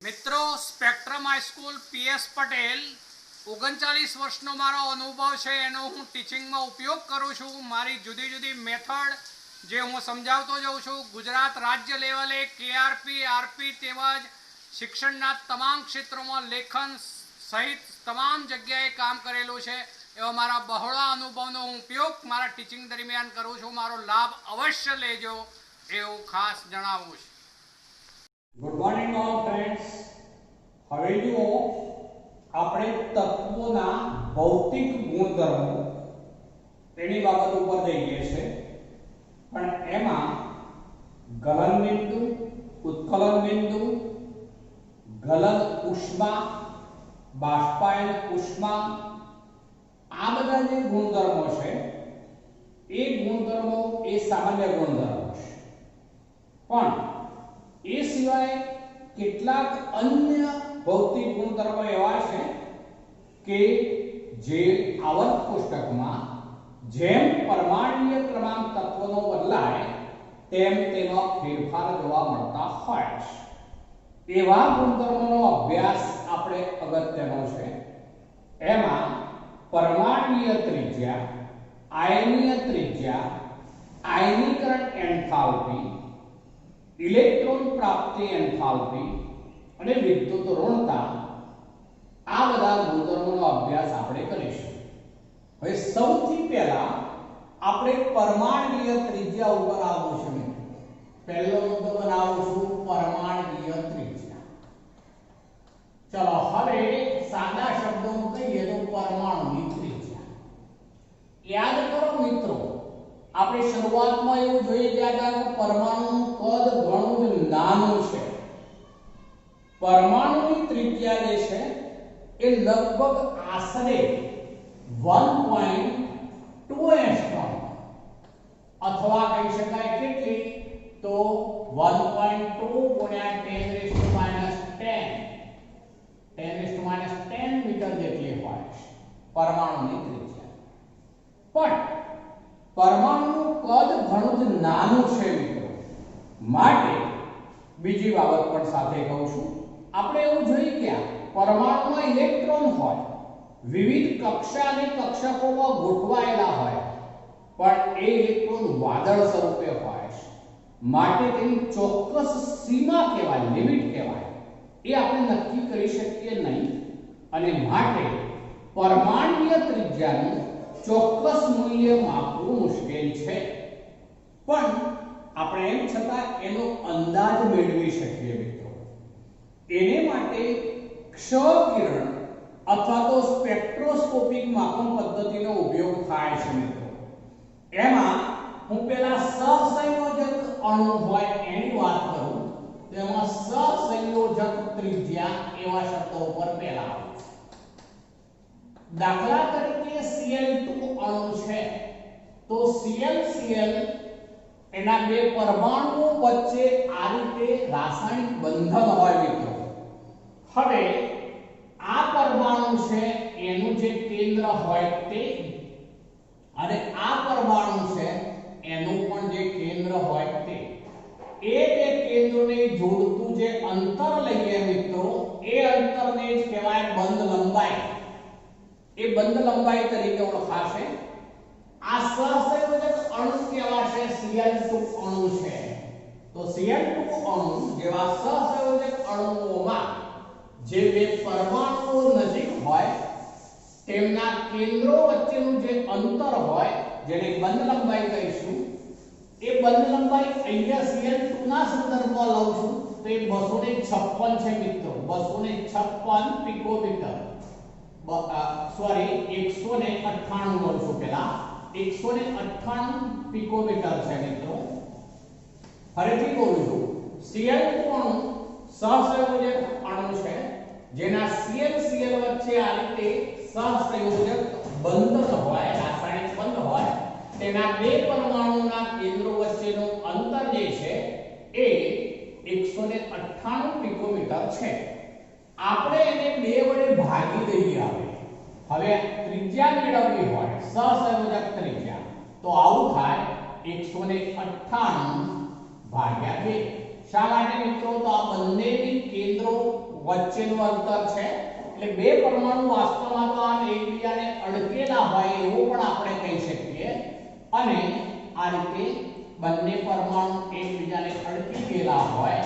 મિત્રો spectrum high school PS Patel 39 વર્ષનો મારો અનુભવ છે એનો હું ટીચિંગમાં ઉપયોગ કરું છું। મારી જુદી જુદી મેથડ જે હું સમજાવતો જાઉં છું। ગુજરાત રાજ્ય લેવલે કેઆરપી આરપી તેમજ શિક્ષણના તમામ ક્ષેત્રોમાં લેખન સહિત તમામ જગ્યાએ કામ કરેલું છે। એવા મારા બહોળા અનુભવનો હું ઉપયોગ મારા ટીચિંગ દરમિયાન કરું છું। મારો લાભ અવશ્ય લેજો એવું ખાસ જણાવું છું। Good morning all friends. હવે જુઓ આપણે તત્વોના ભૌતિક ગુણધર્મો તેની બાબત ઉપર જઈએ છે, પણ એમાં ગલન બિંદુ, ઉત્કલન બિંદુ, ગલન ઉષ્મા, બાષ્પાયન ઉષ્મા આ બધા જે ગુણધર્મો છે એ ગુણધર્મો એ સામાન્ય ગુણધર્મો છે, પણ એ સિવાય કેટલાક અન્ય ભૌતિક ગુણધર્મો એવા છે કે જે આવર્ત કોષ્ટકમાં જેમ પરમાણ્વીય ક્રમાંક તત્વનો બદલાય તેમ તેમાં ફેરફાર જોવા મળતા હોય છે। એવા ગુણધર્મોનો અભ્યાસ આપણે અગત્યનો છે। એમાં પરમાણ્વીય ત્રિજ્યા, આયનીય ત્રિજ્યા, આયનીકરણ એન્થાલ્પી, इलेक्ट्रॉन प्राप्ति एंथाल्पी અને વિદ્યુત ઋણતા આ બધા ગુણધર્મોનો અભ્યાસ આપણે કરીશું। હવે સૌથી પહેલા આપણે પરમાણ્વીય ત્રિજ્યા ઉપર આવીશું। પહેલો મુદ્દો બનાવીશું પરમાણ્વીય ત્રિજ્યા। ચલો હવે સાદા શબ્દોમાં કહીએ તો પરમાણુની ત્રિજ્યા। યાદ કરો મિત્રો, આપણે શરૂઆતમાં એવું જોઈ ગયા હતા કે પરમાણુનું કદ ઘણું જ નાનું છે। પરમાણુની ત્રિજ્યા જે છે એ લગભગ આશરે 1.2 એંગસ્ટ્રોમ અથવા કહી શકાય કેટલી તો 1.2 ગુણ્યા 10 મીટર જેટલી હોય છે પરમાણુની ત્રિજ્યા। પણ પરમાણુનું કદ ઘણું જ નાનું છે મિત્રો, માટે બીજી બાબત પણ સાથે કહું છું। આપણે એવું જોઈ ગયા પરમાણુમાં ઇલેક્ટ્રોન હોય, વિવિધ કક્ષા અને કક્ષકોમાં ગોઠવાયેલા હોય, પણ એ ઇલેક્ટ્રોન વાદળ સ્વરૂપે હોય છે, માટે તેની ચોક્કસ સીમા કહેવાય, લિમિટ કહેવાય, એ આપણે નક્કી કરી શકીએ નહીં, અને માટે પરમાણ્વીય ત્રિજ્યાનું ચોક્કસ મૂલ્ય માપવું મુશ્કેલ છે। પણ આપણે એમ છતાં એનો અંદાજ મેળવી શકીએ મિત્રો। એને માટે ક્ષ કિરણ અથવા તો સ્પેક્ટ્રોસ્કોપિક માપન પદ્ધતિનો ઉપયોગ થાય છે મિત્રો। એમાં હું પહેલા સહસંયોજક અણુ હોય એની વાત કરું તો એમાં સહસંયોજક ત્રિજ્યા એવા શબ્દો ઉપર પહેલા આવે છે। દાખલા તરીકે Cl2 અણુ છે તો Cl એના બે પરમાણુઓ વચ્ચે આ રીતે રાસાયણિક બંધન હોય મિત્રો। હવે આ પરમાણુ છે એનું જે કેન્દ્ર હોય તે, અને આ પરમાણુ છે એનું પણ જે કેન્દ્ર હોય તે, એ બે કેન્દ્રોને જોડતું જે અંતર લઈએ મિત્રો એ અંતરને જ કહેવાય બંધ લંબાઈ। એ બંધ લંબાઈ તરીકે ઓળખાશે। આ સહસંયોજક અણુ કહેવાશે Cl2 અણુ છે તો Cl2 અણુ જેવા સહસંયોજક અણુઓમાં જે બે પરમાણુઓ નજીક હોય તેમના કેન્દ્રો વચ્ચેનું જે અંતર હોય જેને બંધ લંબાઈ કહીશું, એ બંધ લંબાઈ અહીંયા Cl2 ના સંદર્ભમાં લઉં છું તો એ 256 છે મિત્રો। 256 પિકોમીટર, સોરી 198 લઉં છું પહેલા, 198 પિકોમીટર છે મિત્રો। ફરીથી બોલું છું, Cl2 અણુ સહસંયોજક અણુ છે જેના Cl વચ્ચે આ રીતે સહસંયોજક બંધન હોય, રાસાયણિક બંધ હોય, તેના બે પરમાણુના કેન્દ્રો વચ્ચેનું અંતર જે છે એ 198 પિકોમીટર છે। આપણે એને બે વડે ભાગી દઈએ। હવે ત્રિજ્યા મેળવવી હોય સહસંયોજક ત્રિજ્યા તો આવું થાય 198 ભાગ્યા 2। શા માટે મિત્રો? તો આ બંનેની કેન્દ્રો વચ્ચેનું અંતર છે, એટલે બે પરમાણુ વાસ્તવમાં તો આમ એકબીજાને અડકેલા હોય એવું પણ આપણે કહી શકીએ, અને આ રીતે બંને પરમાણુ એકબીજાને અડકી ગયેલા હોય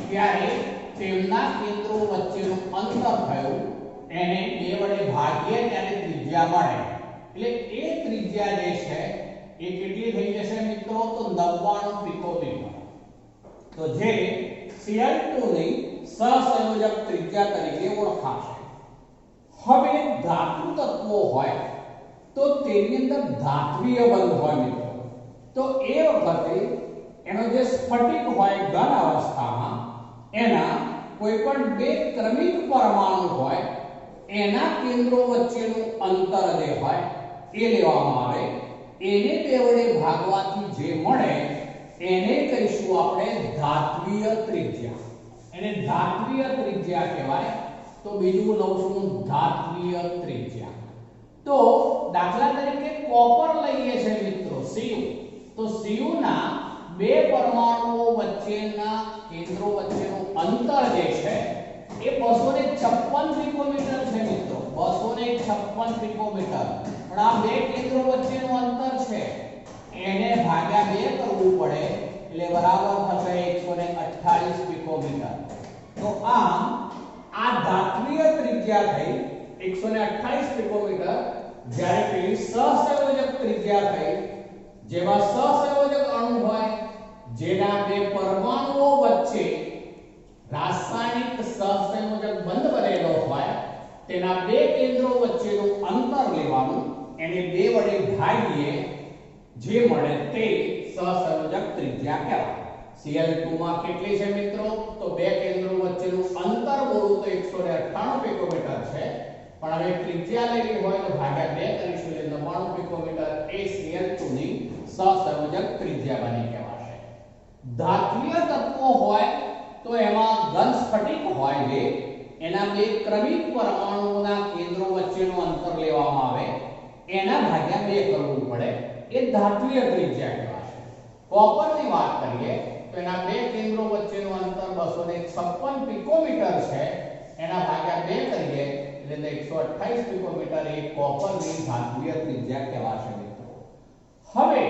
ત્યારે તેમના કેન્દ્રો વચ્ચેનું અંતર થયું એને બે વડે ભાગીએ ત્યારે ત્રિજ્યા મળે, એટલે એ ત્રિજ્યા જે છે એ કેટલી થઈ જશે મિત્રો? તો 99 પિકોમીટર, તો જે Cl2 ની સહસંયોજક ત્રિજ્યા તરીકે ઓળખાશે. હવે ધાતુ તત્વો હોય તો તેની અંદર ધાત્વિય બંધ હોય મિત્રો, તો એ વખતે એનો જે સ્ફટિક હોય ઘન અવસ્થામાં એના કોઈ પણ બે ક્રમિક પરમાણુ હોય એના કેન્દ્રો વચ્ચેનું અંતર જે હોય એ લેવામાં આવે, એને બે વડે ભાગવાથી જે મળે એને કહીશું આપણે ધાત્વિય ત્રિજ્યા. એને ધાત્વિય ત્રિજ્યા કહેવાય. તો બીજું લઉં છું ધાત્વિય ત્રિજ્યા. તો દાખલા તરીકે કોપર લઈએ છે મિત્રો, Cu. તો Cu ના બે પરમાણુઓ વચ્ચેના કેન્દ્રો વચ્ચેનું અંતર જે છે એ 256 પિકોમીટર છે મિત્રો, 256 પિકોમીટર. પણ આ બે કેન્દ્રો વચ્ચેનું અંતર છે એને ભાગ્યા 2 કરવું પડે એટલે બરાબર થશે 128 પિકોમીટર. તો આમ આ ધાત્વિય ત્રિજ્યા થઈ 128 પિકોમીટર, જ્યારે પેલી સહસંયોજક ત્રિજ્યા થઈ જેમાં સહસંયોજક અણુ હોય જેના બે પરમાણુઓ વચ્ચે રાસાયણિક સહસંયોજક બંધ બનેલો હોય તેના બે કેન્દ્રો વચ્ચેનું અંતર લેવાનું, એને બે વડે ભાગીએ જે મળે તે સહસંયોજક ત્રિજ્યા કહેવાય. Cl2 માં કેટલી છે મિત્રો? તો બે કેન્દ્રો વચ્ચેનું અંતર બોલું તો 198 પિકોમીટર છે, પણ હવે ત્રિજ્યા લેવી હોય તો ભાગ્યા 2 કરીશું એટલે 99 પિકોમીટર એ Cl2 ની સહસંયોજક ત્રિજ્યા બની કહેવાશે. ધાત્વિય તત્વો હોય તો એમાં ઘન સ્ફટિક હોય જે એના બે ક્રમિક પરમાણુઓના કેન્દ્રો વચ્ચેનું અંતર લેવામાં આવે એના ભાગ્યા 2 કરવું પડે, એ ધાત્વિય ત્રિજ્યા કહેવાશે. કોપરની વાત કરીએ તો એના બે કેન્દ્રો વચ્ચેનું અંતર 256 પિકોમીટર છે, એના ભાગ્યા 2 કરીએ એટલે 128 પિકોમીટર એ કોપરની ધાત્વિય ત્રિજ્યા કહેવાશે મિત્રો. હવે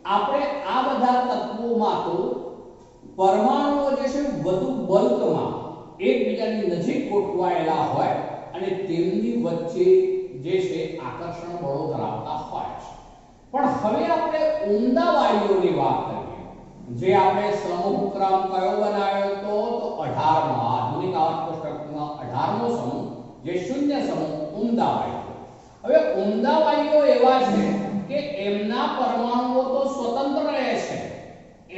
આપણે આ બધા તત્વોમાં તો પરમાણુઓ જે છે વધુ બલ્કમાં એકબીજાની નજીક ગોઠવાયેલા હોય અને તેમની વચ્ચે જે છે આકર્ષણ બળો ધરાવતા હોય છે. પણ હવે આપણે ઉમદા વાયુઓની વાત કરીએ, જે આપણે સમૂહ ક્રમ કયો બનાવ્યો તો 18મો, આધુનિક આવર્ત કોષ્ટકનો 18મો સમૂહ જે શૂન્ય સમૂહ ઉમદા વાયુઓ. હવે ઉમદા વાયુઓ એવા છે કે એમના પરમાણુઓ તો સ્વતંત્ર રહે છે,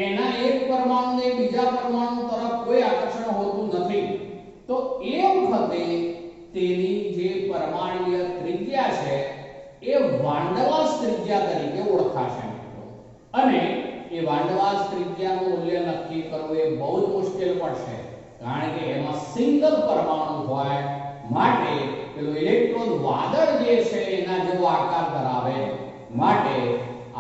એના એક પરમાણુને બીજા પરમાણુ તરફ કોઈ આકર્ષણ હોતું નથી, તો એ વખતે તેની જે પરમાણુય ત્રિજ્યા છે એ વાંડવાસ ત્રિજ્યા તરીકે ઓળખાશે મિત્રો. અને એ વાંડવાસ ત્રિજ્યાનું મૂલ્ય નક્કી કરવું એ બહુ જ મુશ્કેલ પડશે, કારણ કે એમાં સિંગલ પરમાણુ હોય માટે પેલું ઇલેક્ટ્રોન વાદળ જે છે એના જેવો આકાર ધરાવે માટે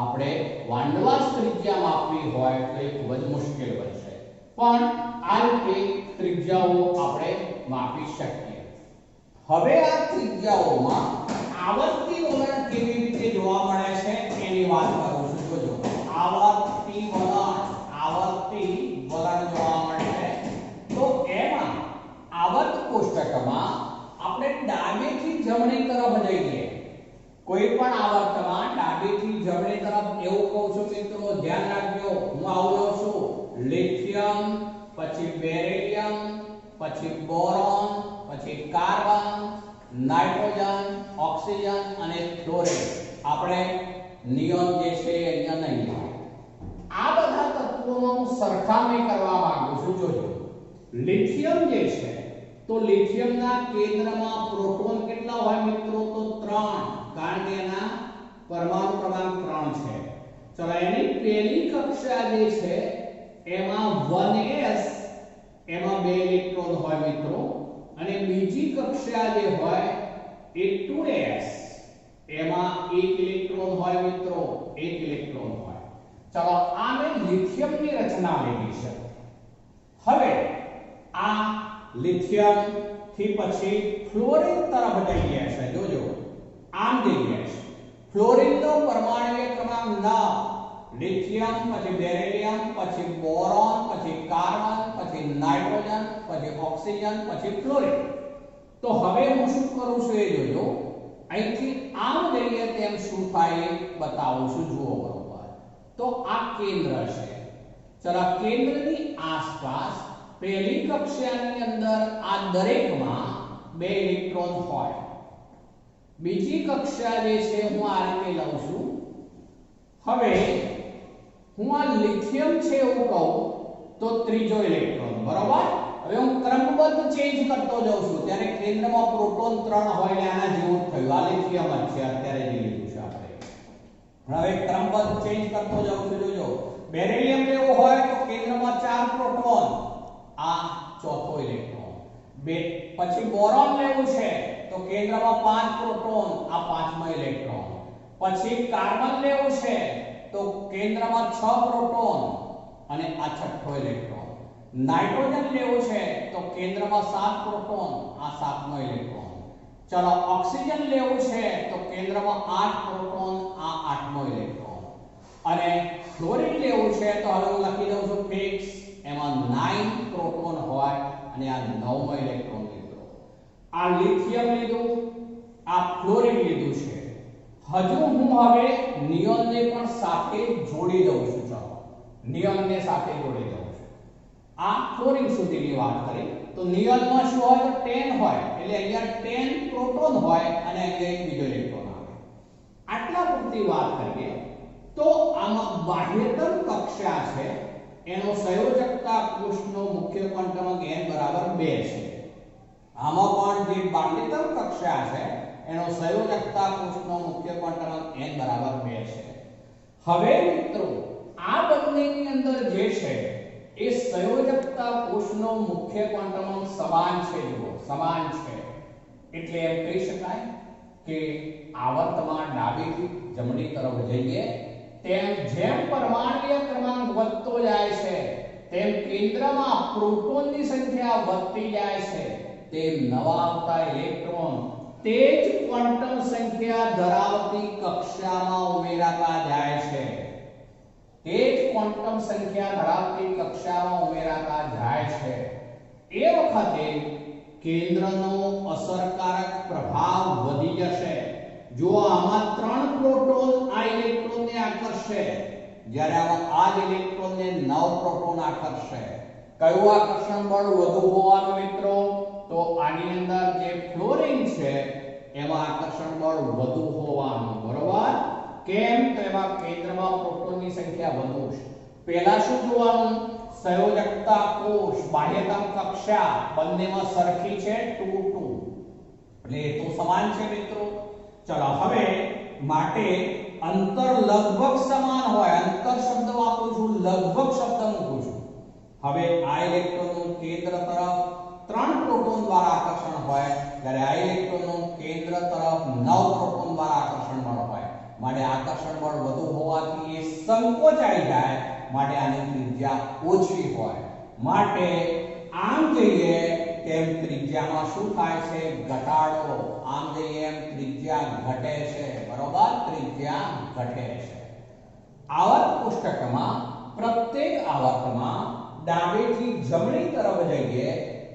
આપણે વાંડવાસ ત્રિજ્યા માપવી હોય તો એ ખૂબ જ મુશ્કેલ બનશે. પણ આ રીતે ત્રિજ્યાઓ આપણે માપી શકીએ. હવે આ ત્રિજ્યાઓમાં આવર્તી વલણ કેવી રીતે જોવા મળે છે એની વાત કરું છું. જોજો, આવર્તી વલણ જોવા મળે તો એમાં આવર્ત કોષ્ટકમાં આપણે ડાબેથી જમણી તરફ જઈએ. કોઈ પણ આવર્તમાં ડાબેથી જમણી તરફ એવું કહું છું મિત્રો, ધ્યાન રાખજો. હું આવું લઉં છું લિથિયમ, પછી બેરિલિયમ, પછી બોરોન, પછી કાર્બન, નાઇટ્રોજન, ઓક્સિજન અને ફ્લોરિન. આપણે નિયોન જે છે અહીંયા નહીં. આ બધા તત્વોનો હું સરખામણી કરવા માંગુ છું. જોજો, લિથિયમ જે છે તો લિથિયમના કેન્દ્રમાં પ્રોટોન કેટલા હોય મિત્રો? તો 3, કારણ કે એના પરમાણુ ક્રમાંક 3 છે. ચલો, એની પહેલી કક્ષા જે છે એમાં 1s એમાં 2 ઇલેક્ટ્રોન હોય મિત્રો, અને બીજી કક્ષા જે હોય એ 2s એમાં 1 ઇલેક્ટ્રોન હોય મિત્રો, 1 ઇલેક્ટ્રોન હોય. ચલો, આ મેં લિથિયમની રચના લીધી છે. હવે આ લિથિયમ થી પછી ફ્લોરિન તરફ જઈએ છે જોજો આમ જઈએ છે ફ્લોરિન નો પરમાણ્વીય ક્રમાંક 9 લિથિયમ પછી બેરિલિયમ પછી બોરોન પછી કાર્બન પછી નાઇટ્રોજન પછી ઓક્સિજન પછી ફ્લોરિન તો હવે હું શું કરું છું એ જોજો અહીંથી આમ જઈએ તેમ શું થાય બતાવું છું જુઓ બરોબર તો આ કેન્દ્ર છે ચલો કેન્દ્રની આસપાસ પહેલી કક્ષાની અંદર આ દરેકમાં 2 ઇલેક્ટ્રોન હોય બીજી કક્ષા જે છે હું આ રીતે લઉં છું હવે હું આ લિથિયમ છે એવું કહું તો ત્રીજો ઇલેક્ટ્રોન બરોબર હવે હું ક્રમબદ્ધ ચેન્જ કરતો જાઉં છું ત્યારે કેન્દ્રમાં પ્રોટોન 3 હોય ને આના જેવું થયું આ લિથિયમ જ છે અત્યારે જે લીધું છે આપણે હવે ક્રમબદ્ધ ચેન્જ કરતો જાઉં છું જોજો બેરિલિયમ લેવું હોય તો કેન્દ્રમાં 4 પ્રોટોન આ ચોથો ઇલેક્ટ્રોન પછી બોરોન લેવું છે તો કેન્દ્રમાં 5 પ્રોટોન આ પાંચમો ઇલેક્ટ્રોન પછી કાર્બન લેવું છે તો કેન્દ્રમાં 6 પ્રોટોન અને આ છઠ્ઠો ઇલેક્ટ્રોન નાઇટ્રોજન લેવું છે તો કેન્દ્રમાં 7 પ્રોટોન આ સાતમો ઇલેક્ટ્રોન ચલો ઓક્સિજન લેવું છે તો કેન્દ્રમાં 8 પ્રોટોન આ આઠમો ઇલેક્ટ્રોન અને ફ્લોરિન લેવું છે તો હવે હું લખી દઉં છું ફિક્સ એમાં 9 પ્રોટોન હોય અને આ 9મો ઇલેક્ટ્રોન લીધો આ લિથિયમ લીધું આ ફ્લોરિન લીધું છે હજુ હું હવે નિયોનને પણ સાથે જોડી દઉં છું ચલો નિયોનને સાથે જોડી દઉં છું આ ફ્લોરિન સુધીની વાત કરી તો નિયોનમાં શું હોય તો 10 હોય એટલે અહીંયા 10 પ્રોટોન હોય અને અહીંયા એક બીજો ઇલેક્ટ્રોન આવે આટલા પૂરતી વાત કરીએ તો આમાં બાહ્યતમ કક્ષા છે એનો સંયોજકતા કોષનો મુખ્ય ક્વોન્ટમ n બરાબર 2 છે આમાં પણ જે બાહ્યતમ કક્ષા છે એનો સંયોજકતા કોષનો મુખ્ય ક્વોન્ટમ n બરાબર 2 છે હવે મિત્રો આ બંનેની અંદર જે છે એ સંયોજકતા કોષનો મુખ્ય ક્વોન્ટમ સમાન છે જુઓ સમાન છે એટલે એમ કહી શકાય કે આવર્તમાં ડાબેથી જમણી તરફ જઈએ તેમ જેમ પરમાણ્વીય ક્રમાંક વધતો જાય છે તેમ કેન્દ્રમાં પ્રોટોનની સંખ્યા વધતી જાય છે તેમ નવા આવતા ઇલેક્ટ્રોન તે જ ક્વોન્ટમ સંખ્યા ધરાવતી કક્ષામાં ઉમેરાતા જાય છે તે જ ક્વોન્ટમ સંખ્યા ધરાવતી કક્ષામાં ઉમેરાતા જાય છે એ વખતે કેન્દ્રનો અસરકારક પ્રભાવ વધી જશે જો આમાં 3 પ્રોટોન આ ઇલેક્ટ્રોનને આકર્ષે જ્યારે આમાં આ જ ઇલેક્ટ્રોનને 9 પ્રોટોન આકર્ષે કયું આકર્ષણ બળ વધુ હોવાનું મિત્રો તો આની અંદર જે ફ્લોરિન છે એમાં આકર્ષણ બળ વધુ હોવાનું બરોબર કેમ તો એમાં કેન્દ્રમાં પ્રોટોનની સંખ્યા વધુ છે પહેલા શું જોવાનું સંયોજકતા કોષ બાહ્યતમ કક્ષા બંનેમાં સરખી છે 2 2 એટલે એ તો સમાન છે મિત્રો ચલો હવે માટે અંતર લગભગ સમાન હોય અંતર શબ્દ વાપરું છું લગભગ શબ્દ મૂકું છું હવે આ ઇલેક્ટ્રોનનું કેન્દ્ર તરફ 3 પ્રોટોન દ્વારા આકર્ષણ હોય જ્યારે આ ઇલેક્ટ્રોનનું કેન્દ્ર તરફ 9 પ્રોટોન દ્વારા આકર્ષણ બળ હોય માટે આકર્ષણ બળ વધુ હોવાથી એ સંકોચાઈ જાય માટે આની ત્રિજ્યા ઓછી હોય માટે આમ જઈએ તેમ ત્રિજ્યામાં શું થાય છે ઘટાડો આમ જઈએ એમ ત્રિજ્યા ઘટે છે બરોબર ત્રિજ્યા ઘટે છે આવર્ત કોષ્ટકમાં પ્રત્યેક આવર્તમાં ડાબેથી જમણી તરફ જઈએ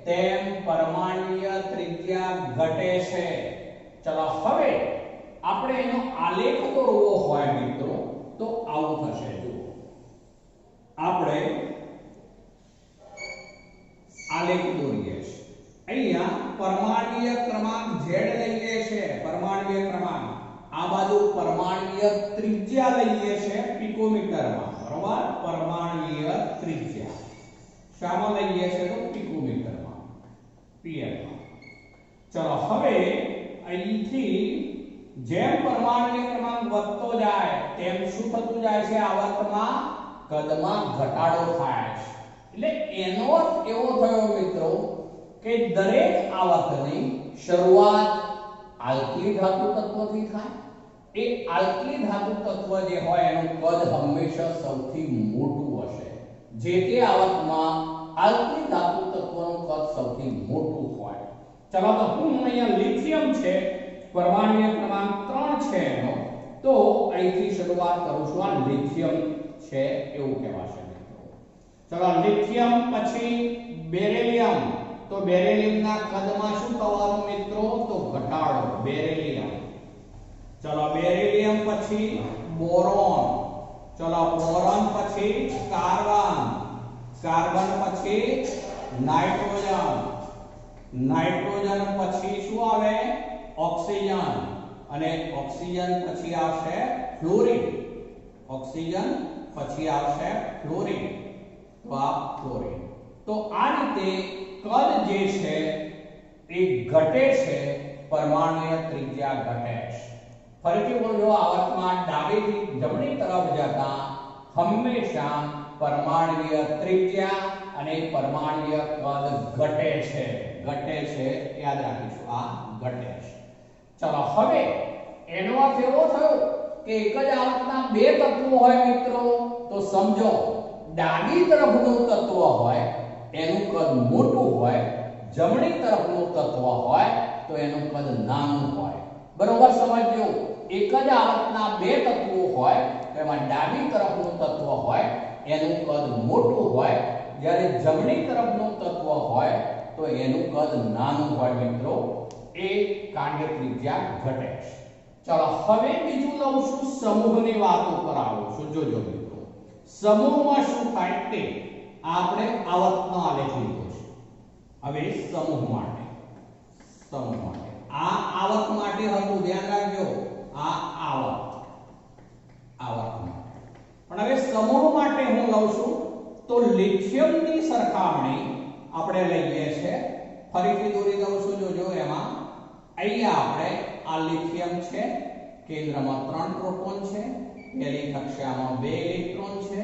તેમ પરમાણ્વીય ત્રિજ્યા ઘટે છે ચલો હવે આપણે એનો આલેખ દોરવો હોય મિત્રો તો આવું થશે જુઓ આપણે આલેખ દોરીએ છીએ અહીંયા પરમાણ્વીય ક્રમાંક z લઈએ છે પરમાણ્વીય ક્રમાંક આ બાજુ પરમાણ્વીય ત્રિજ્યા લઈએ છે પિકોમીટરમાં બરોબર પરમાણ્વીય ત્રિજ્યા શામાં લઈએ છે તો પિકોમીટરમાં pm માં ચલો હવે અહીંથી જેમ પરમાણ્વીય ક્રમાંક વધતો જાય તેમ શું થતું જાય છે આવર્તમાં કદમાં ઘટાડો થાય છે એટલે એનો અર્થ એવો થયો મિત્રો કે દરેક આવર્તની શરૂઆત આલ્કલી ધાતુ તત્વથી થાય એ આલ્કલી ધાતુ તત્વ જે હોય એનું કદ હંમેશા સૌથી મોટું હશે જે તે આવર્તમાં આલ્કલી ધાતુ તત્વનું કદ સૌથી મોટું હોય. ચલો તો હું અહીંયા લિથિયમ છે, પરમાણ્વીય ક્રમાંક 3 છે એનો, તો અહીંથી શરૂઆત કરું છું. આ લિથિયમ છે એવું કહેવાશે મિત્રો. ચલો લિથિયમ પછી બેરિલિયમ, તો બેરિલિયમના કદમાં શું થવાનું મિત્રો? તો ઘટાડો, બેરિલિયમ. ચલો બેરિલિયમ પછી બોરોન, ચલો બોરોન પછી કાર્બન, કાર્બન પછી નાઇટ્રોજન, નાઇટ્રોજન પછી શું આવે? ઓક્સિજન, અને ઓક્સિજન પછી આવશે ફ્લોરિન, ઓક્સિજન પછી આવશે ફ્લોરિન. તો આ ફ્લોરિન. તો આ રીતે કદ જે છે એ ઘટે છે, પરમાણુય ત્રિજ્યા ઘટે છે. ફરીથી બોલજો, આવર્તમાં ડાબેથી જમણી તરફ જતા હંમેશા પરમાણુય ત્રિજ્યા અને પરમાણુય કદ ઘટે છે, ઘટે છે, યાદ રાખીશું, આ ઘટે છે. ચલો હવે એનો અર્થ એવો થયો કે એક જ આવર્તના બે તત્વો હોય મિત્રો, તો સમજો ડાબી તરફનું તત્વ હોય એનું કદ મોટું હોય, જમણી તરફનું તત્વ હોય તો એનું કદ નાનું હોય. બરોબર સમજજો. એક જ આવર્તના બે તત્વો હોય તો એમાં ડાબી તરફનું તત્વ હોય એનું કદ મોટું હોય, જ્યારે જમણી તરફનું તત્વ હોય તો એનું કદ નાનું હોય મિત્રો. એ કાર્ય ત્રિજ્યા ઘટે છે. ચલો હવે બીજું લઉં છું, સમૂહની વાત ઉપર આવું છું. જોજો મિત્રો, સમૂહમાં શું થાય તે આપણે આવર્તનો આલેખ લીધો છે. હવે સમૂહ માટે, સમૂહ માટે આ આવર્ત માટે હતું, ધ્યાન રાખજો, આ આવર્ત, આવર્ત માટે. પણ હવે સમૂહ માટે હું લઉં છું, તો લિથિયમની સરખામણી આપણે લઈએ છે. ફરીથી દોરી દઉં છું, જોજો એમાં અહીંયા આપણે આ લિથિયમ છે, કેન્દ્રમાં 3 પ્રોટોન છે, પહેલી કક્ષામાં 2 ઇલેક્ટ્રોન છે,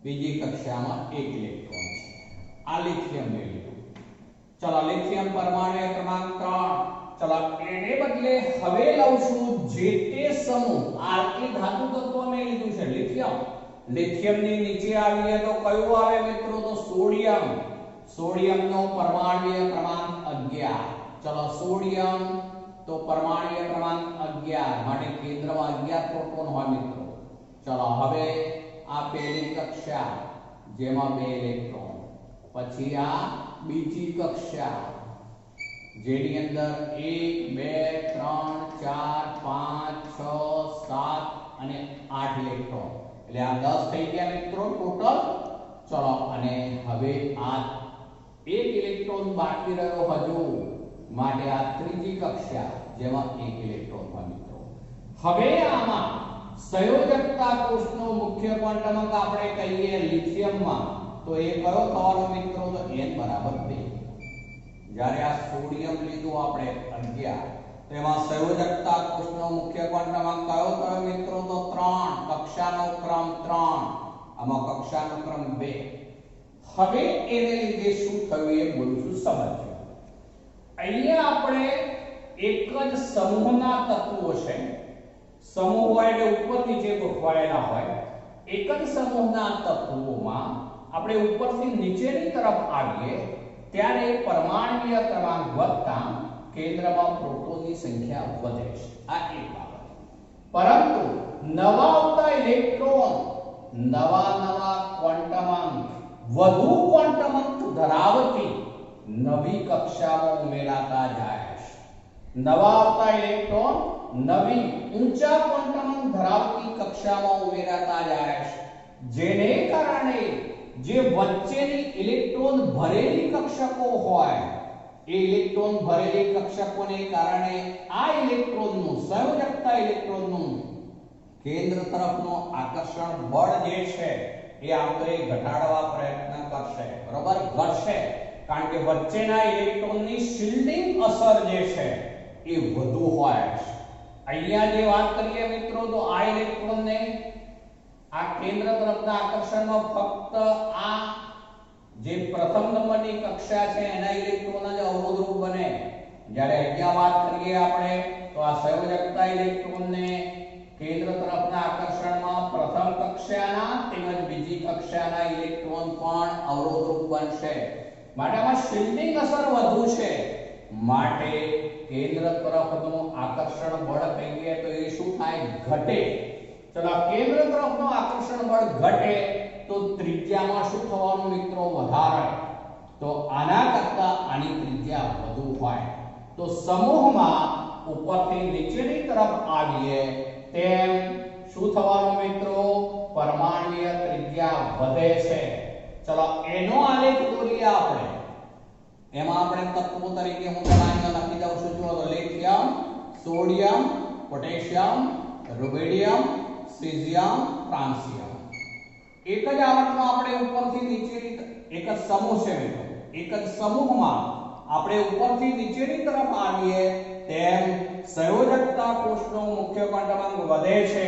બીજી કક્ષામાં 1 ઇલેક્ટ્રોન છે. આ લિથિયમ લઈ લીધું. ચલો લિથિયમ પરમાણુ ક્રમાંક 3. ચલો એને બદલે હવે લઉં છું જે તે સમૂહ, આલ્કલી ધાતુ તત્વ મેં લીધું છે લિથિયમ. લિથિયમની નીચે આવીએ તો કયું આવે મિત્રો? તો સોડિયમ. સોડિયમનો પરમાણુય ક્રમાંક 11. ચલો સોડિયમ તો પરમાણુય ક્રમાંક 11 માટે કેન્દ્રમાં 11 પ્રોટોન હોય મિત્રો. ચલો હવે આ પહેલી કક્ષા જેમાં 2 ઇલેક્ટ્રોન, પછી આ બીજી કક્ષા જેની અંદર 1 2 3 4 5 6 7 અને 8 ઇલેક્ટ્રોન, એટલે આ 10 થઈ ગયા મિત્રો ટોટલ. ચલો અને હવે આ 1 ઇલેક્ટ્રોન બાકી રહ્યો હજુ, માટે આ ત્રીજી કક્ષા જેમાં 1 ઇલેક્ટ્રોન હોય મિત્રો. હવે આમાં સંયોજકતા કોષનો મુખ્ય ક્વોન્ટમ આપણે કહીએ લિથિયમમાં, તો એ કયો થવાનો મિત્રો? તો n બરાબર 2. જ્યારે આ સોડિયમ લીધું આપણે 11, તો એમાં સંયોજકતા કોષનો મુખ્ય ક્વોન્ટમ કયો થયો મિત્રો? તો 3. કક્ષાનો ક્રમ 3, આમાં કક્ષાનો ક્રમ 2. હવે એને લીધે શું થયું એ બોલું છું, સમજો. અહીંયા આપણે એક જ સમૂહના તત્વો છે, સમૂહ હોય એટલે ઉપર નીચે ગોઠવાયેલા હોય. એક જ સમૂહના તત્વોમાં આપણે ઉપરથી નીચેની તરફ આવીએ ત્યારે પરમાણુય ક્રમાંક વધતા કેન્દ્રમાં પ્રોટોનની સંખ્યા વધે છે. આ એક બાબત. પરંતુ નવા આવતા ઇલેક્ટ્રોન નવા ક્વોન્ટમ અંક, વધુ ક્વોન્ટમ અંક ધરાવતી નવી કક્ષામાં ઉમેરાતા જાય છે. નવા આવતા ઇલેક્ટ્રોન નવી ઊંચા ક્વોન્ટમ અંક ધરાવતી કક્ષામાં ઉમેરાતા જાય છે, જેને કારણે જે વચ્ચેની ઇલેક્ટ્રોન ભરેલી કક્ષકો હોય એ ઇલેક્ટ્રોન ભરેલી કક્ષકોને કારણે આ ઇલેક્ટ્રોનનું, સંયોજકતા ઇલેક્ટ્રોનનું કેન્દ્ર તરફનો આકર્ષણ બળ જે છે એ આપણે ઘટાડવા પ્રયત્ન કરશે. બરોબર, ઘટશે, કારણ કે વચ્ચેના ઇલેક્ટ્રોનની શિલ્ડિંગ અસર જે છે એ વધુ હોય છે. અહીંયા જે વાત કરીએ મિત્રો, તો આ ઇલેક્ટ્રોનને આ કેન્દ્ર તરફના આકર્ષણમાં ફક્ત આ જે પ્રથમ નંબરની કક્ષા છે એના ઇલેક્ટ્રોન જ અવરોધરૂપ બને. જ્યારે અહીંયા વાત કરીએ આપણે તો આ સંયોજકતા ઇલેક્ટ્રોનને કેન્દ્ર તરફના આકર્ષણમાં પ્રથમ કક્ષાના તેમજ બીજી કક્ષાના ઇલેક્ટ્રોન પણ અવરોધરૂપ બનશે માટે આમાં શિલ્ડિંગ અસર વધુ છે માટે કેન્દ્ર તરફનું આકર્ષણ બળ કહીએ તો એ શું થાય ઘટે ચલો કેન્દ્ર તરફનું આકર્ષણ બળ ઘટે તો ત્રિજ્યામાં શું થવાનું મિત્રો વધારે તો આના કરતા આની ત્રિજ્યા વધુ હોય તો સમૂહમાં ઉપરથી નીચેની તરફ આવીએ તેમ શું થવાનું મિત્રો પરમાણુય ત્રિજ્યા વધે છે ચલો એનો આલેખ દોરીએ આપણે એમાં આપણે તત્વો તરીકે હું તમારી લખી દઉં છું જો lithium sodium potassium rubidium caesium francium એક જ આવર્તમાં આપણે ઉપરથી નીચેની એક જ સમૂહ છે મિત્રો એક જ સમૂહમાં આપણે ઉપરથી નીચેની તરફ આવીએ તેમ સંયોજકતા કોષનો મુખ્ય ક્વોન્ટમ વધે છે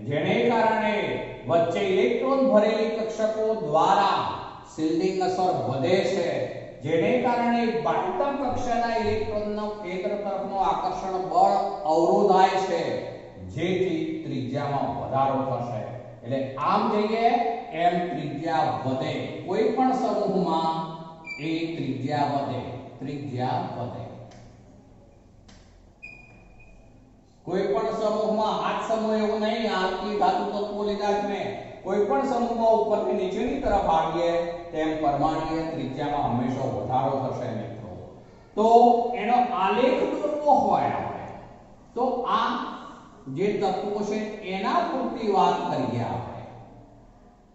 જેને કારણે વચ્ચે ઇલેક્ટ્રોન ભરેલી કક્ષકો દ્વારા શિલ્ડિંગ અસર વધે છે જેને કારણે બાહ્યતમ કક્ષાના ઇલેક્ટ્રોનનો કેન્દ્ર તરફનું આકર્ષણ બળ અવરોધાય છે જેથી ત્રિજ્યામાં વધારો થશે એટલે આમ જઈએ એમ ત્રિજ્યા વધે કોઈ પણ સમૂહમાં એ ત્રિજ્યા વધે કોઈ પણ સમૂહમાં આઠ સમૂહ એવું નહીં આટલી ધાતુ તત્વો લીધા છે મેં કોઈ પણ સમૂહમાં ઉપરથી નીચેની તરફ આવીએ તેમ પરમાણુય ત્રિજ્યામાં હંમેશા વધારો થશે મિત્રો તો એનો આલેખ દોરવો હોય આપણે તો આ જે તત્વો છે એના પૂરતી વાત કરીએ આપણે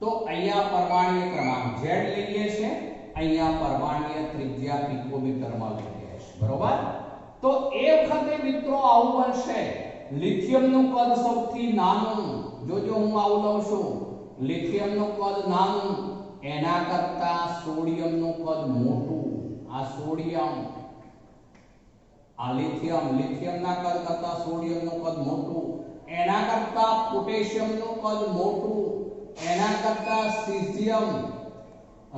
તો અહીંયા પરમાણુય ક્રમાંક Z લઈએ છે અહીંયા પરમાણુય ત્રિજ્યા પિકોમીટરમાં લઈએ છે બરોબર તો એ વખતે મિત્રો આવું બનશે લિથિયમનું કદ સૌથી નાનું જો હું આવું લઉં છું લિથિયમનું કદ નાનું એના કરતા સોડિયમનું કદ મોટું આ સોડિયમ આ લિથિયમના કદ કરતા સોડિયમનું કદ મોટું એના કરતા પોટેશિયમનું કદ મોટું એના કરતા સીઝિયમ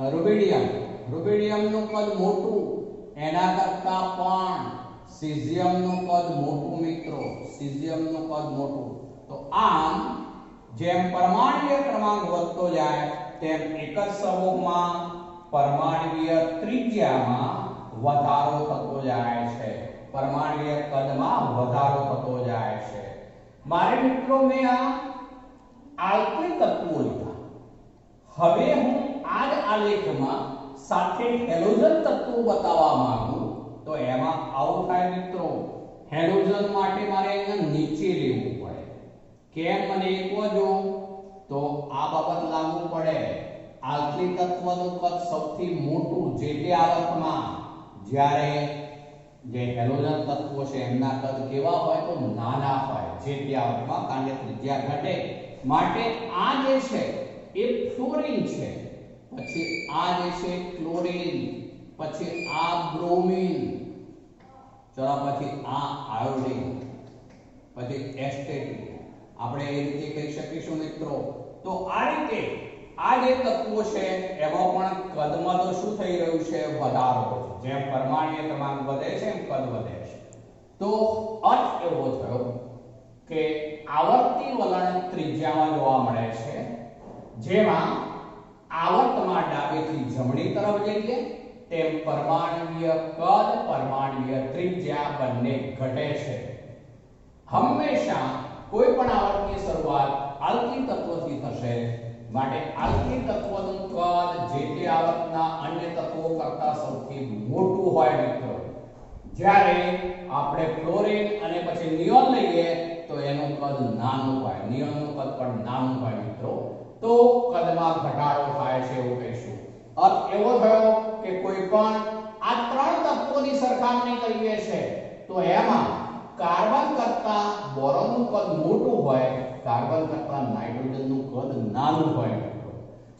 રૂબિડિયમનું કદ મોટું એના કરતા પણ સીઝિયમનું કદ મોટું મિત્રો સીઝિયમનું કદ મોટું તો આમ જેમ પરમાણુય ક્રમાંક વધતો જાય તેમ એક જ સમૂહમાં પરમાણુય ત્રિજ્યામાં વધારો થતો જાય છે પરમાણુય કદમાં વધારો થતો જાય છે મારે મિત્રો મેં આ આલ્કેન તત્વો લીધા હવે હું આ જ આલેખમાં સાથે હેલોજન તત્વો બતાવવા માંગુ તો એમાં આવું થાય મિત્રો હેલોજન માટે મારે અહીંયા નીચે લેવું પડે કેમ મને એક જો તો આ બાબત લાગુ પડે આલ્કેન તત્વનું કદ સૌથી મોટું જે તે આવર્તમાં જ્યારે જે હેલોજન તત્વો છે એમના કદ કેવા હોય તો નાના હોય જે તે આવર્તમાં કારણ કે ત્રિજ્યા ઘટે માટે આ જે છે એ ફ્લોરિન છે પછી આ જે છે ક્લોરીન પછી આ બ્રોમિન ચલો પછી આ આયોડિન પછી એસ્ટેટિન આપણે એ રીતે કહી શકીશું મિત્રો તો આ રીતે આ જે તત્વો છે એમાં પણ કદમાં તો શું થઈ રહ્યું છે વધારો જેમ પરમાણુય ક્રમાંક વધે છે એમ કદ વધે છે તો અર્થ એવો થયો કે આવર્તી વલણ ત્રિજ્યામાં જોવા મળે છે જેમાં આવર્તમાં ડાબેથી જમણી તરફ જઈએ તેમ પરમાણુય કદ પરમાણુય ત્રિજ્યા બંને ઘટે છે હંમેશા કોઈ પણ આવર્તની શરૂઆત આલ્કીન તત્વથી થશે માટે આલ્કીન તત્વનું કદ જે તે આવર્તના અન્ય તત્વો કરતાં સૌથી મોટું હોય મિત્રો જ્યારે આપણે ફ્લોરિન અને પછી નિયોન લઈએ તો એનું કદ નાનું હોય નિયોનનું કદ પણ નાનું હોય મિત્રો તો કદમાં ઘટાડો થાય છે એવું કહીશું અર્થ એવો થયો કે કોઈ પણ આ ત્રણ તત્વોની સરખામણી કરીએ છે તો એમાં કાર્બન કરતા બોરોનનું કદ મોટું હોય કાર્બન કરતા નાઇટ્રોજનનું કદ નાનું હોય મિત્રો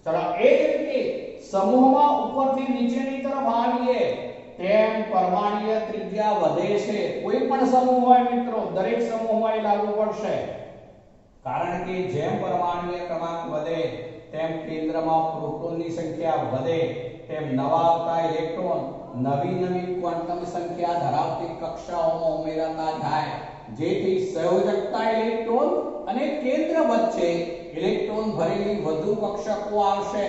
ચલો એ જ રીતે સમૂહમાં ઉપરથી નીચેની તરફ આવીએ તેમ પરમાણુય ત્રિજ્યા વધે છે કોઈ પણ સમૂહ હોય મિત્રો દરેક સમૂહમાં એ લાગુ પડશે કારણ કે જેમ પરમાણુય ક્રમાંક વધે તેમ કેન્દ્રમાં પ્રોટોનની સંખ્યા વધે તેમ નવા આવતા ઇલેક્ટ્રોન નવી ક્વોન્ટમ સંખ્યા ધરાવતી કક્ષાઓમાં ઉમેરાતા જાય જેથી સંયોજકતા ઇલેક્ટ્રોન અને કેન્દ્ર વચ્ચે ઇલેક્ટ્રોન ભરેલી વધુ કક્ષકો આવશે,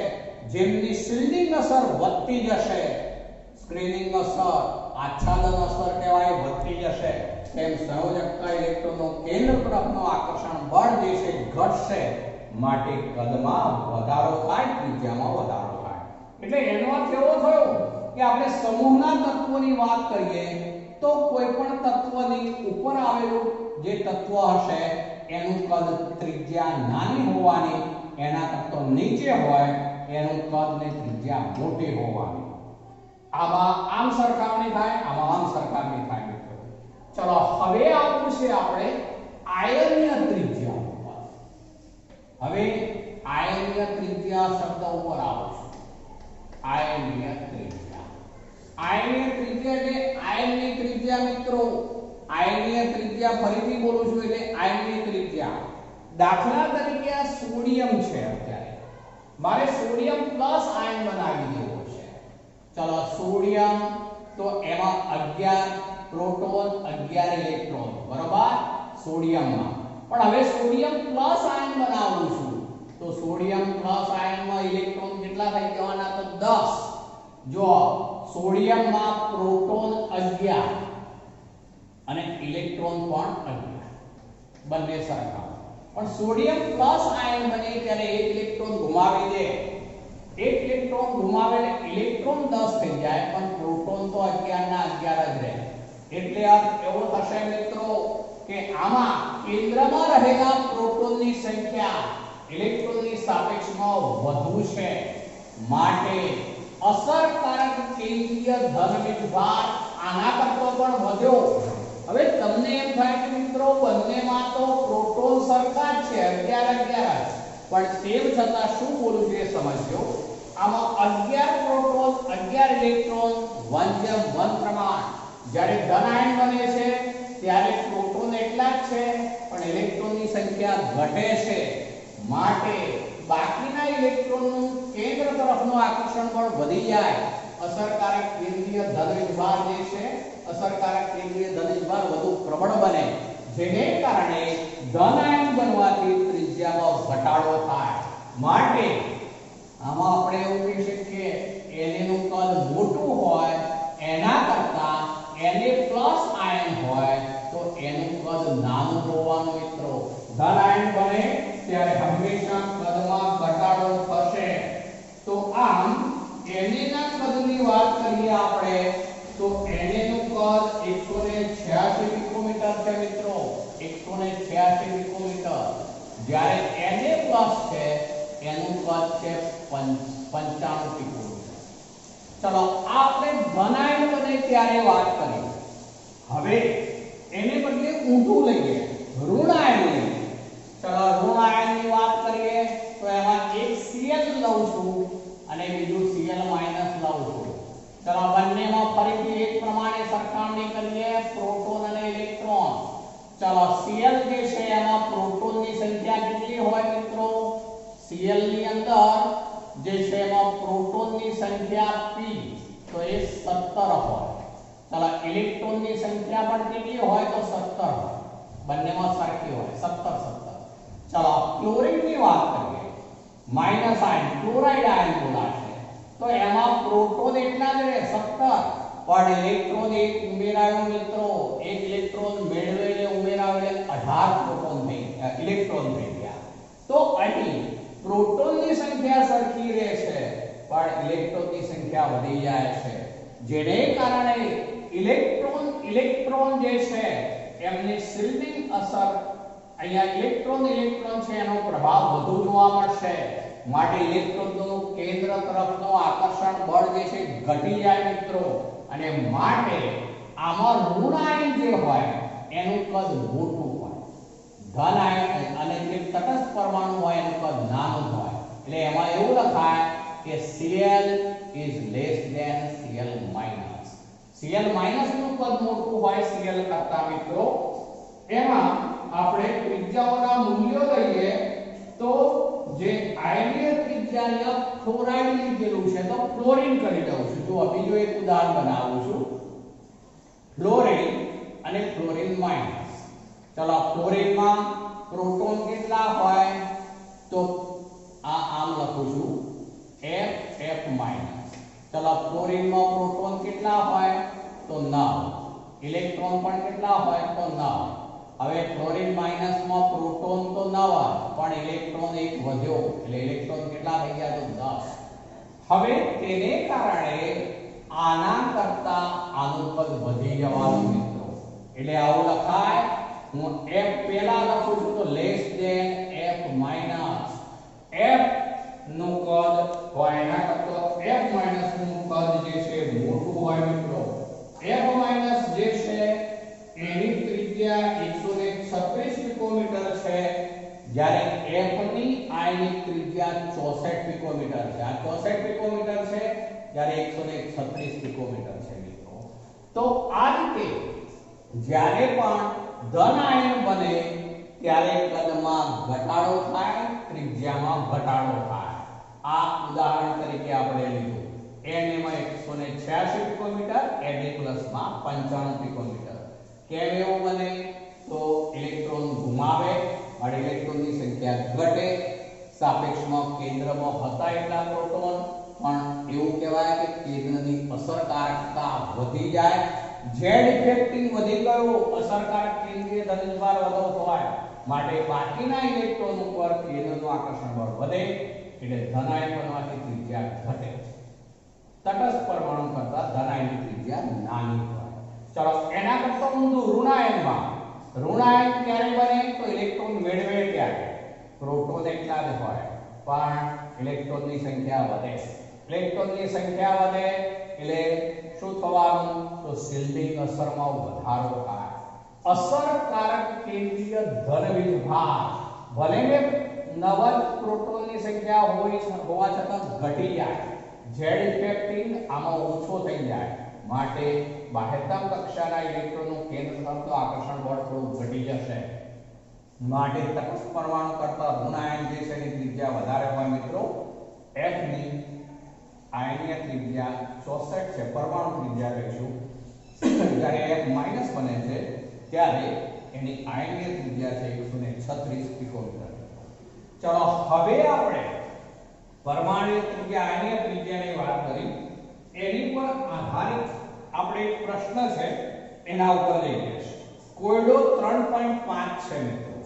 જેમની શિલ્ડિંગ અસર વધતી જશે, સ્ક્રીનિંગ અસર, આચ્છાદન અસર કહેવાય, વધતી જશે, તેમ સંયોજકતા ઇલેક્ટ્રોનનો કેન્દ્ર તરફનો આકર્ષણ બળ જે છે ઘટશે, માટે કદમાં વધારો થાય, ત્રિજ્યામાં વધારો થાય. એટલે એનો અર્થ એવો થયો કે આપણે સમૂહના તત્વોની વાત કરીએ તો કોઈ પણ તત્વની ઉપર આવેલું જે તત્વ હશે એનું કદ ત્રિજ્યા નાની હોવાની, એના કરતા નીચે હોય એનું કદ ને ત્રિજ્યા મોટી હોવાની. આમાં આમ સરખામણી થાય, આમાં આમ સરખામણી થાય મિત્રો. ચલો હવે આવવું છે આપણે આયનીય ત્રિજ્યા ઉપર. હવે આયનીય ત્રિજ્યા શબ્દ ઉપર આવું છું. આયનીય ત્રિજ્યા, આયનીય ત્રિજ્યા એટલે આયનની ત્રિજ્યા મિત્રો. આયનીય ત્રિજ્યા ફરીથી બોલું છું એટલે આયનની ત્રિજ્યા. દાખલા તરીકે આ સોડિયમ છે, અત્યારે મારે સોડિયમ પ્લસ આયન બનાવી દેવો છે. ચલો સોડિયમ તો એમાં 11 પ્રોટોન 11 ઇલેક્ટ્રોન, બરાબર, સોડિયમમાં. પણ હવે સોડિયમ પ્લસ આયન બનાવું છું તો સોડિયમ પ્લસ આયનમાં ઇલેક્ટ્રોન કેટલા થઈ જવાના? તો 10. જો સોડિયમમાં પ્રોટોન 11 અને ઇલેક્ટ્રોન પણ 11, બંને સરખા. પણ સોડિયમ પ્લસ આયન બને ત્યારે એક ઇલેક્ટ્રોન ગુમાવી દે, એક ઇલેક્ટ્રોન ગુમાવે એટલે ઇલેક્ટ્રોન 10 થઈ જાય, પણ પ્રોટોન તો 11 ના 11 જ રહે. એટલે અર્થ એવો થશે મિત્રો કે આમાં કેન્દ્રમાં રહેલા પ્રોટોનની સંખ્યા ઇલેક્ટ્રોનની સાપેક્ષમાં વધુ છે, માટે અસરકારક કેન્દ્રીય ધનવિભાર આના કરતા પણ વધ્યો. હવે તમને એમ થાય કે મિત્રો બંનેમાં તો પ્રોટોન સરખા જ છે, 11 11, પણ તેમ છતાં શું બોલું છું એ સમજજો. આમાં 11 પ્રોટોન 11 ઇલેક્ટ્રોન 1:1 પ્રમાણ. જ્યારે ધન આયન બને છે ત્યારે પ્રોટોન એટલા જ છે પણ ઇલેક્ટ્રોનની સંખ્યા ઘટે છે, માટે બાકીના ઇલેક્ટ્રોનનું કેન્દ્ર તરફનું આકર્ષણ બળ વધી જાય. અસરકારક કેન્દ્રીય ધનવિભાર જે છે, અસરકારક કેન્દ્રીય ધનવિભાર વધુ પ્રબળ બને, જેને કારણે ધન આયન બનવાથી ત્રિજ્યામાં ઘટાડો થાય. માટે આમાં આપણે એવું કહી શકીએ Na નું કદ મોટું હોય એના કરતા Na+ આયન હોય તો એનું કદ નાનું હોવાનું મિત્રો. ધન આયન બને ત્યારે હંમેશા કદમાં ઘટાડો થશે. તો આમ Na ના કદની વાત કરીએ આપણે તો Na નું કદ 186 પિકોમીટર છે મિત્રો, 186 પિકોમીટર. જ્યારે Na+ છે એનું કદ છે 95 પિકોમીટર. ચલો આપણે ધન આયન બને ત્યારે વાત કરીએ. હવે એને બદલે ઊંધું લઈએ, ઋણ આયન લઈએ. ચલો ઋણ આયનની વાત કરીએ તો એમાં એક Cl લઉં છું અને બીજું Cl- લઉં છું. ચલો બંનેમાં ફરીથી એક પ્રમાણે સરખામણી કરીએ, પ્રોટોન અને ઇલેક્ટ્રોન. ચલો Cl જે છે એમાં પ્રોટોનની સંખ્યા કેટલી હોય મિત્રો? Cl ની અંદર જે છે એમાં પ્રોટોનની સંખ્યા p તો એ 17 હોય. ચલો ઇલેક્ટ્રોનની સંખ્યા પણ કેટલી હોય? તો 17 હોય. બંનેમાં સરખી હોય, 17 17. ચલો ક્લોરીનની વાત કરીએ, માઈનસ આયન ક્લોરાઇડ આયન બોલાશે તો એમાં પ્રોટોન એટલા જ રહે 17, પણ ઇલેક્ટ્રોન એક ઉમેરાયો મિત્રો, એક ઇલેક્ટ્રોન મેળવેલે ઉમેરાયો એટલે 18 પ્રોટોન થઈ ઇલેક્ટ્રોન થઈ ગયા. તો અહીં પ્રોટોનની સંખ્યા સરખી રહે છે પણ ઇલેક્ટ્રોનની સંખ્યા વધી જાય છે, જેને કારણે ઇલેક્ટ્રોન જે છે એમની શિલ્ડિંગ અસર, અહીંયા ઇલેક્ટ્રોન છે એનો પ્રભાવ વધુ જોવા મળશે. માટે ઇલેક્ટ્રોનનું કેન્દ્ર તરફનો આકર્ષણ બળ જે છે ઘટી જાય મિત્રો, અને માટે આમાં ઋણ આયન જે હોય એનું કદ મોટું હોય, ધન આયન અને જે તટસ્થ પરમાણુ હોય એનું કદ નાનું હોય. એટલે એમાં એવું લખાય કે Cl is less than Cl-. Cl- નું કદ મોટું હોય Cl કરતા મિત્રો. એમાં આપણે ત્રિજ્યાઓના મૂલ્યો લઈએ તો જે આયનીય ત્રિજ્યાને ફ્લોરાઇડ લીધેલું છે તો ફ્લોરીન કરી દઉં છું. જો બીજું એક ઉદાહરણ બનાવું છું, ફ્લોરીન અને ફ્લોરીન માઈનસ. ચલો ફ્લોરીનમાં પ્રોટોન કેટલા હોય તો આમ લખું છું F માઈનસ. ચલો ફ્લોરીનમાં પ્રોટોન કેટલા હોય તો 9, ઇલેક્ટ્રોન પણ કેટલા હોય તો 9. હવે ફ્લોરીન માઈનસમાં પ્રોટોન તો 9 પણ ઇલેક્ટ્રોન એક વધ્યો એટલે ઇલેક્ટ્રોન કેટલા થઈ ગયા તો 10. હવે તેને કારણે આના કરતા આનું કદ વધી જવાનું મિત્રો. એટલે આવું લખાય, હું F પહેલા લખું છું તો less than F minus. F નું કદ હોય એના કરતા F માઈનસ નું કદ જે છે મોટું હોય મિત્રો. F માઈનસ જે છે એની ત્રિજ્યા 136 પિકોમીટર છે, જ્યારે F ની I ની ત્રિજ્યા 64 પિકોમીટર છે. આ 64 પિકોમીટર છે જ્યારે 136 પિકોમીટર છે મિત્રો. તો આ રીતે જ્યારે પણ ધન આયન બને ત્યારે કદમાં ઘટાડો થાય, ત્રિજ્યામાં ઘટાડો થાય. આ ઉદાહરણ તરીકે આપણે લીધું. Na માં 186 પિકોમીટર, Na+ માં 95 પિકોમીટર. કેમ એવું બને તો ઇલેક્ટ્રોન ઘુમાવે અને ઇલેક્ટ્રોનની સંખ્યા ઘટે. સાપેક્ષમાં કેન્દ્રમાં હતા એટલા પ્રોટોન, પણ એવું કહેવાય કે કેન્દ્રની અસરકારકતા વધી જાય. Z ઇફેક્ટિવ વધી ગયો, અસરકારક કેન્દ્રીય ધનભાર વધુ હોય માટે બાકીના ઇલેક્ટ્રોન ઉપર કેન્દ્રનું આકર્ષણ બળ વધે એટલે ધનાયન બનવાથી ત્રિજ્યા ઘટે. તટસ્થ પરમાણુ કરતા ધનાયનની ત્રિજ્યા નાની હોય. ચલો એના કરતા ઊંધું ઋણાયનમાં. ઋણાયન ક્યારે બને તો ઇલેક્ટ્રોન મેળવે ત્યારે. પ્રોટોન એટલા જ હોય પણ ઇલેક્ટ્રોનની સંખ્યા વધે. ઇલેક્ટ્રોનની સંખ્યા વધે એટલે શું થવાનું તો શિલ્ડિંગ અસરમાં વધારો થાય. અસરકારક કેન્દ્રીય ધનવીજભાર ભલે ને નવ પ્રોટોનની સંખ્યા હોવા છતાં ઘટી જાય. Z ઇફેક્ટિવ આમાં ઓછો થઈ જાય માટે બાહ્યતમ કક્ષાના ઇલેક્ટ્રોનનું કેન્દ્ર તરફ આકર્ષણ બળ થોડું ઘટી જશે. માટે તટસ્થ પરમાણુ કરતા ઋણાયન જે છે એની ત્રિજ્યા વધારે હોય મિત્રો. F ની આયનીય ત્રિજ્યા 64 છે, પરમાણુ ત્રિજ્યા કહીશું. જ્યારે F માઈનસ બને છે ત્યારે એની આયનીય ત્રિજ્યા છે 136 પિકોમીટર. ચલો હવે આપણે પરમાણુ ત્રિજ્યા આયનીય ત્રિજ્યાની વાત કરી. એની પર આધારિત આપણે એક પ્રશ્ન છે એના ઉપર લઈએ છીએ. કોયડો 3.5 છે મિત્રો.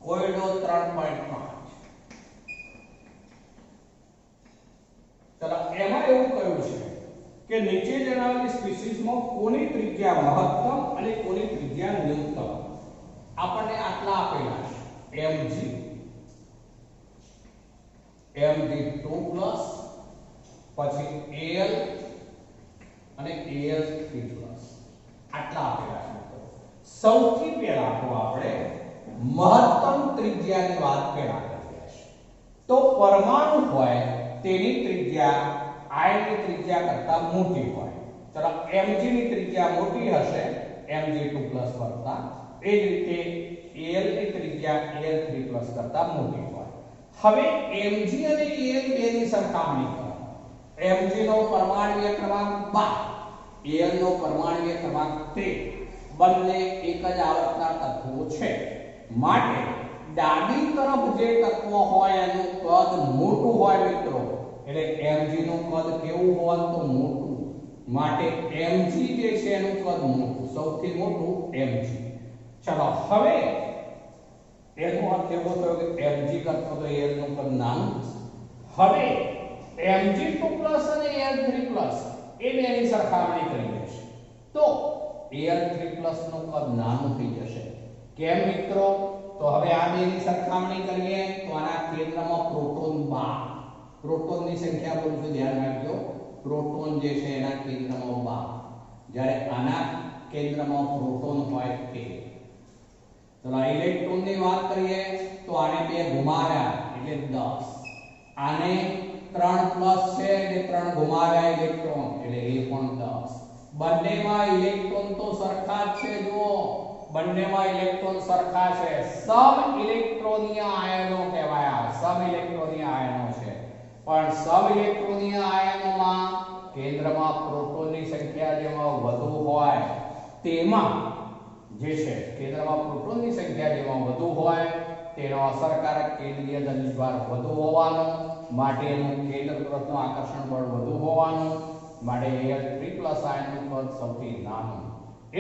કોયડો 3.5. ચલો એમાં એવું કહ્યું છે કે નીચે જણાવેલી સ્પીસીસમાં કોની ત્રિજ્યા મહત્તમ અને કોની ત્રિજ્યા ન્યૂનતમ. આપણને આટલા આપેલા છે Mg2+, પછી Al અને Al3+, આટલા આપેલા છે મિત્રો. સૌથી પહેલા તો આપણે મહત્તમ ત્રિજ્યાની વાત પહેલા કરીએ છીએ. તો પરમાણુ હોય તેની ત્રિજ્યા આયનની ત્રિજ્યા કરતા મોટી હોય. ચલો Mg ની ત્રિજ્યા મોટી હશે Mg2+ કરતા, એ જ રીતે Al ની ત્રિજ્યા Al3+ કરતા મોટી હોય. હવે Mg અને Al બેની સરખામણી કરો. Mg નો પરમાણુય ક્રમાંક 12, Al નો પરમાણુય ક્રમાંક 13. બંને એક જ આવર્તના તત્વો છે માટે ડાબી તરફ જે તત્વો હોય એનું કદ મોટું હોય મિત્રો. એટલે Mg નું કદ કેવું હોય તો મોટું, માટે Mg જે છે એનું કદ મોટું, સૌથી મોટું Mg. ચલો હવે એનો અર્થ એવો થયો કે Mg કરતા તો Al નું કદ નાનું. હવે Mg2+ અને Al3+ એ બેની સરખામણી કરીએ છીએ તો Al3+ નું કદ નાનું થઈ જશે. કેમ મિત્રો? તો હવે આ બેની સરખામણી કરીએ તો આના કેન્દ્રમાં પ્રોટોન 12. પ્રોટોનની સંખ્યા બોલું છું, ધ્યાન રાખજો. પ્રોટોન જે છે એના કેન્દ્રમાં 12, જ્યારે આના કેન્દ્રમાં પ્રોટોન હોય 13. તો આ ઇલેક્ટ્રોનની વાત કરીએ તો આને બે ઘુમાવ્યા એટલે 10. આને 3+ છે એટલે 3 ઘુમાવ્યા ઇલેક્ટ્રોન એટલે એ પણ 10. બંનેમાં ઇલેક્ટ્રોન તો સરખા જ છે. જુઓ બંનેમાં ઇલેક્ટ્રોન સરખા છે. સમ ઇલેક્ટ્રોનીય આયનો કહેવાય. સમ ઇલેક્ટ્રોનીય આયનો છે, પણ સમ ઇલેક્ટ્રોનીય આયનોમાં કેન્દ્રમાં પ્રોટોનની સંખ્યા જેમાં વધુ હોય તેમાં જે છે કેન્દ્રમાં પ્રોટોનની સંખ્યા જેમાં વધુ હોય તેનો અસરકારક કેન્દ્રીય ધનુષભાર વધુ હોવાનો, માટે એનું કેન્દ્ર તરફનું આકર્ષણ બળ વધુ હોવાનું, માટે Al3+ આયનનું કદ સૌથી નાનું,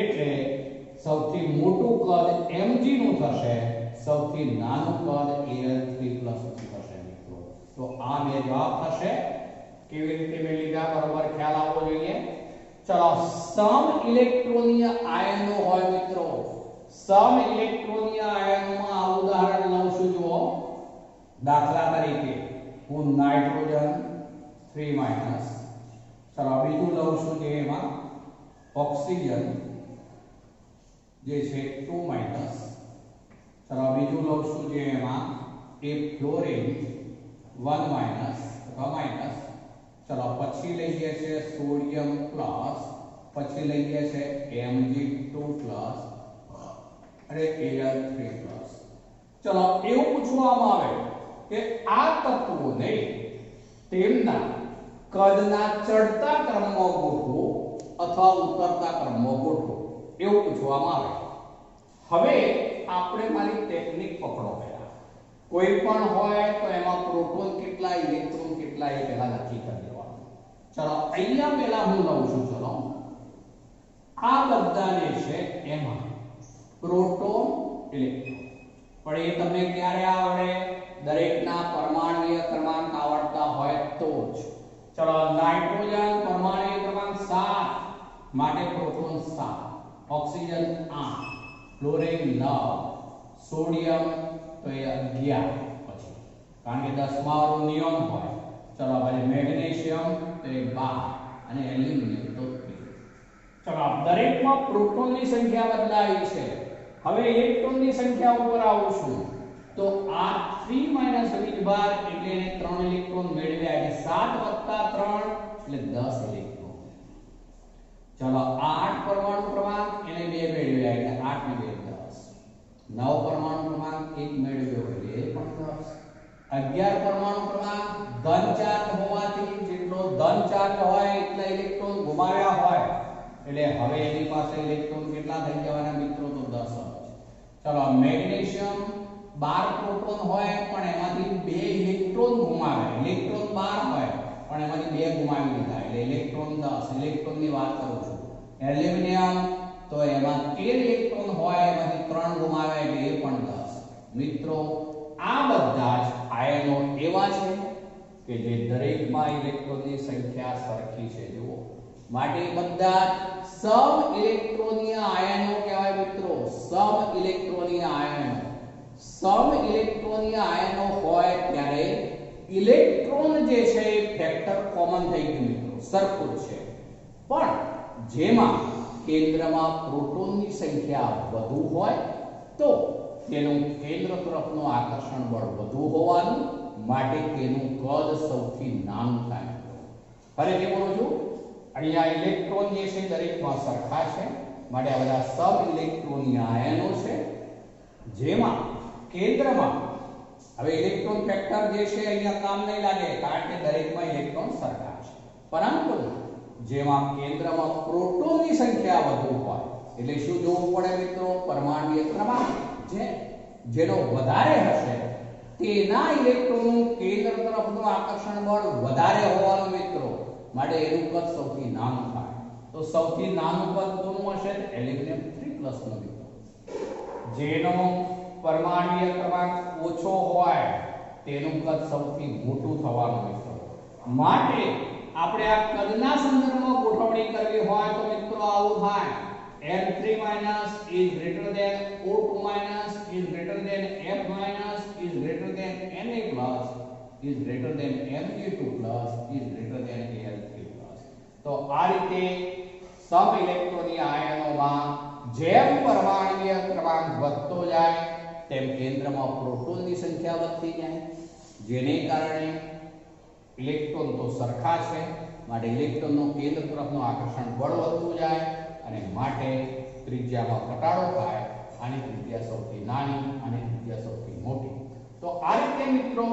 એટલે સૌથી મોટું કદ Mg નું થશે, સૌથી નાનું કદ Al3+ નું થશે મિત્રો. તો આ બે જવાબ થશે. કેવી રીતે મેં લીધા બરોબર ખ્યાલ આવવો જોઈએ. ચલો, સમ ઇલેક્ટ્રોનીય આયનો હોય મિત્રો, સમ ઇલેક્ટ્રોનીય આયનોમાં આ ઉદાહરણ લઉં છું. જુઓ, દાખલા તરીકે હું નાઇટ્રોજન 3-, ચલો બીજું લઉં છું જે એમાં ઓક્સિજન જે છે 2-, ચલો બીજું લઉં છું જે એમાં એ ફ્લોરિન 1- અથવા માઈનસ, ચલો પછી લઈએ છે સોડિયમ પ્લસ, પછી લઈએ છે Mg2+ અને Al3+. ચલો એવું પૂછવામાં આવે કે આ તત્વોને તેમના કદના ચડતા ક્રમમાં ગોઠવો અથવા ઉતરતા ક્રમમાં ગોઠવો, એવું પૂછવામાં આવે. હવે આપણે મારી ટેકનિક પકડો. પહેલા કોઈ પણ હોય તો એમાં પ્રોટોન કેટલા, ઇલેક્ટ્રોન કેટલા એ પહેલા નક્કી કરી દેવાનું. ચલો અહીંયા પહેલા હું લઉં છું. ચલો આ બધાને છે એમાં પ્રોટોન, ઇલેક્ટ્રોન, પણ એ તમને ક્યારે આવડે? દરેકના પરમાણુય ક્રમાંક આવડતા હોય તો જ. ચલો નાઇટ્રોજન પરમાણુય ક્રમાંક 7, માટે પ્રોટોન 7, ઓક્સિજન 8, ફ્લોરિન 9, સોડિયમ તો એ 11 પછી, કારણ કે 10મા વાળું નિયોન હોય. ચલો પછી મેગ્નેશિયમ તો એ 12 અને એલ્યુમિનિયમ તો 3. ચલો દરેકમાં પ્રોટોનની સંખ્યા બદલાઈ છે. હવે ઇલેક્ટ્રોનની સંખ્યા ઉપર આવું છું તો આ 3- વીજભાર એટલે એને 3 ઇલેક્ટ્રોન મેળવ્યા, એટલે 7 + 3 એટલે 10 ઇલેક્ટ્રોન. ચલો 8 પરમાણુ ક્રમાંક એને 2 મેળવ્યા એટલે 8 ને 2 10. 9 પરમાણુ ક્રમાંક 1 મેળવ્યો એટલે એ પણ 10. 11 પરમાણુ ક્રમાંક ધન ચાર્જ હોવાથી જેટલો ધન ચાર્જ હોય એટલા ઇલેક્ટ્રોન ગુમાવ્યા હોય એટલે હવે એની પાસે ઇલેક્ટ્રોન કેટલા થઈ જવાના મિત્રો? તો 10 જ. ચલો મેગ્નેશિયમ 12 પ્રોટોન હોય પણ એમાંથી 2 ઇલેક્ટ્રોન ગુમાવે. ઇલેક્ટ્રોન 12 હોય પણ એમાંથી 2 ગુમાવી દીધા એટલે ઇલેક્ટ્રોન 10. ઇલેક્ટ્રોનની વાત કરું છું. એલ્યુમિનિયમ તો એમાં 13 ઇલેક્ટ્રોન હોય એમાંથી 3 ગુમાવે એટલે એ પણ 10. મિત્રો આ બધા જ આયનો એવા છે કે જે દરેકમાં ઇલેક્ટ્રોનની સંખ્યા સરખી છે. જુઓ, માટે બધા સમ ઇલેક્ટ્રોનીય આયનો કહેવાય મિત્રો. સમ ઇલેક્ટ્રોનીય આયનો, સમ ઇલેક્ટ્રોનીય આયનો હોય ત્યારે ઇલેક્ટ્રોન જે છે એ ફેક્ટર કોમન થઈ ગયું મિત્રો, સરખું છે. પણ જેમાં કેન્દ્રમાં પ્રોટોનની સંખ્યા વધુ હોય તો તેનું કેન્દ્ર તરફનું આકર્ષણ બળ વધુ હોવાનું, માટે તેનું કદ સૌથી નાનું થાય. ફરીથી બોલું છું, અહીંયા ઇલેક્ટ્રોન જે છે દરેકમાં સરખા છે, માટે આ બધા સબ ઇલેક્ટ્રોનીય આયનો છે જેમાં કેન્દ્રમાં, હવે ઇલેક્ટ્રોન ફેક્ટર જે છે અહીંયા કામ નહીં લાગે કારણ કે દરેકમાં ઇલેક્ટ્રોન સરખા છે, પરંતુ જેમાં કેન્દ્રમાં પ્રોટોનની સંખ્યા વધુ હોય એટલે શું જોવું પડે મિત્રો? પરમાણુય ક્રમાંક જેનો વધારે હશે તેના ઇલેક્ટ્રોનનું કેન્દ્ર તરફનું આકર્ષણ બળ વધારે હોવાનું મિત્રો, માટે એનું કદ સૌથી નાનું થાય. તો સૌથી નાનું કદ કોનું હશે? એલ્યુમિનિયમ 3+ નું મિત્રો. જેનો પરમાણુય ક્રમાંક ઓછો હોય તેનું કદ સૌથી મોટું થવાનું મિત્રો. માટે આપણે આ કદના સંદર્ભમાં ગોઠવણી કરવી હોય તો મિત્રો આવું થાય. M3- is greater than O2- is greater than F- is greater than Na+ is greater than Mg2+ is greater than Al3+. તો આ રીતે સબ ઇલેક્ટ્રોનીય આયનોમાં જેમ પરમાણુય ક્રમાંક વધતો જાય તેમ કેન્દ્રમાં પ્રોટોનની સંખ્યા વધતી જાય, જેને કારણે ઇલેક્ટ્રોન તો સરખા છે, માટે ઇલેક્ટ્રોનનું કેન્દ્ર તરફનું આકર્ષણ બળ વધતું જાય અને માટે ત્રિજ્યામાં ઘટાડો થાય. આની ત્રિજ્યા સૌથી નાની અને ત્રિજ્યા સૌથી મોટી. તો આ રીતે મિત્રો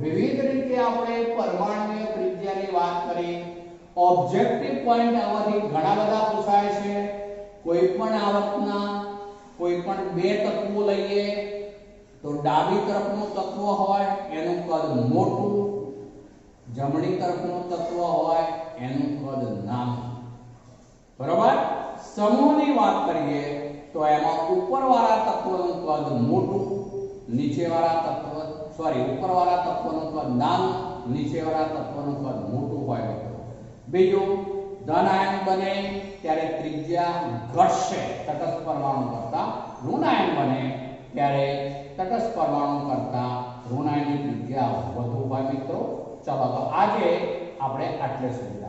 વિવિધ રીતે આપણે પરમાણુય ત્રિજ્યાની વાત કરી. ઓબ્જેક્ટિવ પોઈન્ટ આમાંથી ઘણા બધા પૂછાય છે. કોઈ પણ આવકના કોઈ પણ બે તત્વો લઈએ તો ડાબી તરફનું તત્વ હોય એનું કદ મોટું, જમણી તરફનું તત્વ હોય એનું કદ નાનું. બરાબર? સમૂહની વાત કરીએ તો એમાં ઉપરવાળા તત્વનું કદ મોટું, નીચેવાળા તત્વ ઉપરવાળા તત્વનું કદ નાનું, નીચેવાળા તત્વનું કદ મોટું હોય મિત્રો. બીજું, ધન આયન બને ત્યારે ત્રિજ્યા ઘટશે તટસ્થ પરમાણુ કરતા, ઋણ આયન બને ત્યારે તટસ્થ પરમાણુ કરતા ઋણ આયનની ત્રિજ્યા વધુ હોય મિત્રો. ચલો તો આજે આપણે આટલે સુધી